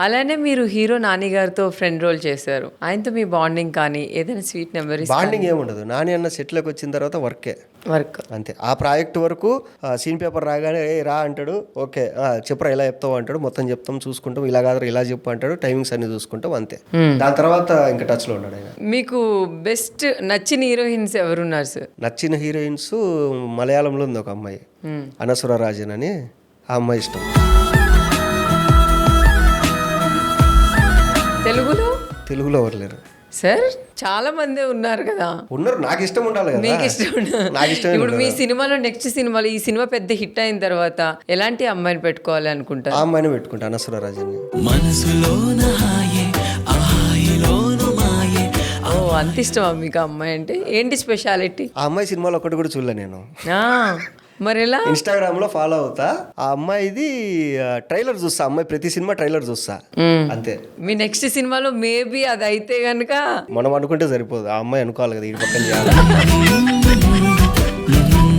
అలానే మీరు హీరో నాని గారితో ఫ్రెండ్ రోల్ చేశారు. ఆయనతో మీ బాండింగ్ కానీ ఏదైనా స్వీట్ మెమరీస్? బాండింగ్ ఏముండదు. నాని అన్న సెట్లోకి వచ్చిన తర్వాత వర్కే వర్క్ అంతే. ఆ ప్రాజెక్ట్ వరకు సీన్ పేపర్ రాగానే ఏ రా అంటాడు, ఓకే చెప్పరా ఇలా చెప్తావు అంటాడు, మొత్తం చెప్తాం చూసుకుంటాం, ఇలా కాదు ఇలా చెప్పు అంటాడు, టైమింగ్స్ అన్ని చూసుకుంటాం అంతే. దాని తర్వాత ఇంకా టచ్లో ఉన్నాడు ఆయన. మీకు బెస్ట్ నచ్చిన హీరోయిన్స్ ఎవరున్నారు సార్? నచ్చిన హీరోయిన్స్ మలయాళంలో ఉంది ఒక అమ్మాయి, అనసుర రాజన్ అని, ఆ అమ్మాయి ఇష్టం. తెలుగులో ఎవరు లేరు సార్, చాలా మంది ఉన్నారు కదా. ఉన్నారు, నాకు ఇష్టం ఉండాలి కదా. మీకు ఇష్టం నాకు ఇష్టం. ఇప్పుడు మీ సినిమాలో నెక్స్ట్ సినిమాలో ఈ సినిమా పెద్ద హిట్ అయిన తర్వాత ఎలాంటి అమ్మాయిని పెట్టుకోవాలి అనుకుంటారు? ఆ అమ్మాయిని పెట్టుకుంటా, అనసుర రాజన్ని. ఓ, అంత ఇష్టమా మీకు అమ్మాయి అంటే? ఏంటి స్పెషాలిటీ? ఆ అమ్మాయి సినిమాలో ఒకటి కూడా చూడలే నేను. మరి ఎలా? ఇన్స్టాగ్రామ్ లో ఫాలో అవుతా. ఆ అమ్మాయిది ట్రైలర్ చూస్తా, అమ్మాయి ప్రతి సినిమా ట్రైలర్ చూస్తా అంతే. మీ నెక్స్ట్ సినిమాలో మేబీ అది అయితే గనుక మనం అనుకుంటే సరిపోదు, ఆ అమ్మాయి అనుకోవాలి కదా, ఈ పక్కన చేయాలి.